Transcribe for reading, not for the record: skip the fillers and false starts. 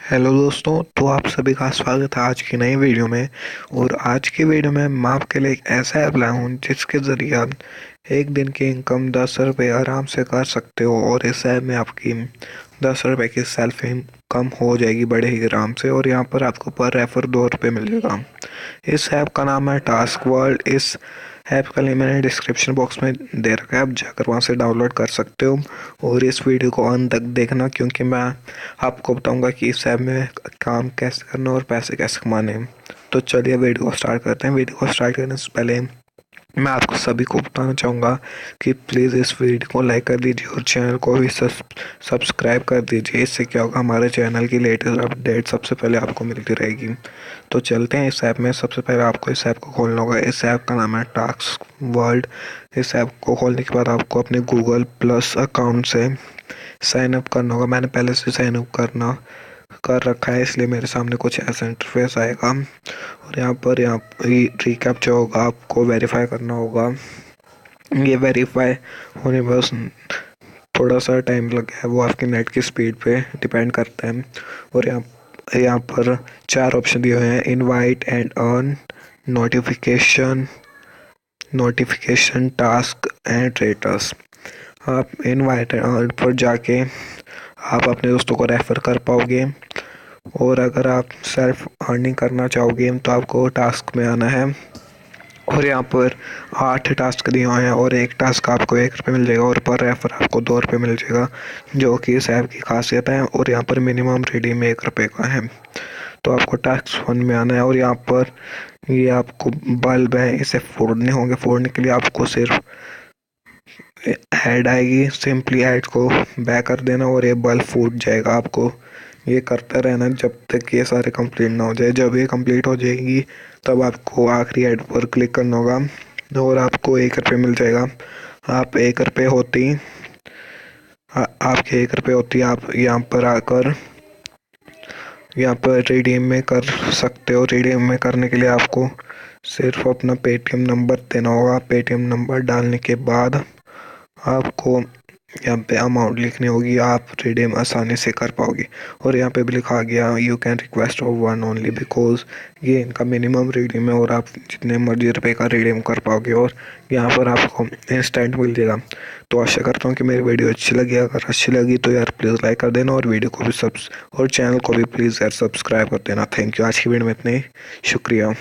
Hello दोस्तों, तो आप सभी का स्वागत है आज की नई वीडियो में। और आज की वीडियो में मैं आपके लिए एक ऐसा ऐप लाया हूँ जिसके ज़रिए आप एक दिन की इनकम 10 रुपये आराम से कर सकते हो। और इस ऐप में आपकी 10 रुपये की सेल्फ इनकम हो जाएगी बड़े ही आराम से। और यहाँ पर आपको पर रेफर 2 रुपये मिलेगा। इस ऐप का नाम है टास्क वर्ल्ड। इस ऐप का लिंक मैंने डिस्क्रिप्शन बॉक्स में दे रखा है, आप जाकर वहाँ से डाउनलोड कर सकते हो। और इस वीडियो को अंत तक देखना, क्योंकि मैं आपको बताऊंगा कि इस ऐप में काम कैसे करना और पैसे कैसे कमाने हैं। तो चलिए वीडियो को स्टार्ट करते हैं। वीडियो को स्टार्ट करने से पहले मैं आपको सभी को बताना चाहूँगा कि प्लीज़ इस वीडियो को लाइक कर दीजिए और चैनल को भी सब्सक्राइब कर दीजिए। इससे क्या होगा, हमारे चैनल की लेटेस्ट अपडेट सबसे पहले आपको मिलती रहेगी। तो चलते हैं इस ऐप में। सबसे पहले आपको इस ऐप को खोलना होगा। इस ऐप का नाम है टास्क वर्ल्ड। इस ऐप को खोलने के बाद आपको अपने गूगल प्लस अकाउंट से साइन अप करना होगा। मैंने पहले से साइन अप कर रखा है, इसलिए मेरे सामने कुछ ऐसा इंटरफेस आएगा। और यहाँ रिकैप्चा होगा, आपको वेरीफाई करना होगा। ये वेरीफाई होने में बस थोड़ा सा टाइम लगा है, वो आपके नेट की स्पीड पे डिपेंड करता है। और यहाँ पर 4 ऑप्शन दिए हुए हैं: invite and earn, notification, task and raters. आप इनवाइट एंड अर्न पर जाके आप अपने दोस्तों को रेफ़र कर पाओगे। और अगर आप सेल्फ अर्निंग करना चाहोगे तो आपको टास्क में आना है। और यहाँ पर 8 टास्क दिए हुए हैं और एक टास्क आपको 1 रुपये मिल जाएगा और पर रेफर आपको 2 रुपये मिल जाएगा, जो कि इस ऐप की खासियत है। और यहाँ पर मिनिमम रिडीम 1 रुपये का है। तो आपको टास्क 1 में आना है। और यहाँ पर ये आपको बल्ब है, इसे फोड़ने होंगे। फोड़ने के लिए आपको सिर्फ ऐड आएगी, सिंपली ऐड को बैक कर देना और ये बल्ब फूट जाएगा। आपको ये करते रहना जब तक ये सारे कंप्लीट ना हो जाए। जब ये कंप्लीट हो जाएगी तब आपको आखिरी ऐड पर क्लिक करना होगा और आपको 1 रुपये मिल जाएगा। आप 1 रुपये होती आपके 1 रुपये होती आप यहाँ पर रिडीम में कर सकते हो। रिडीम में करने के लिए आपको सिर्फ अपना पेटीएम नंबर देना होगा। पेटीएम नंबर डालने के बाद आपको यहाँ पे अमाउंट लिखनी होगी, आप रिडीम आसानी से कर पाओगे। और यहाँ पे भी लिखा गया you can request of one only, because ये इनका मिनिमम रिडीम है और आप जितने मर्जी रुपए का रिडीम कर पाओगे। और यहाँ पर आपको इंस्टेंट मिल जाएगा। तो आशा करता हूँ कि मेरी वीडियो अच्छी लगी। अगर अच्छी लगी तो यार प्लीज़ लाइक कर देना और वीडियो को भी और चैनल को भी प्लीज़ यार सब्सक्राइब कर देना। Thank you. आज की वीडियो में इतने ही, शुक्रिया।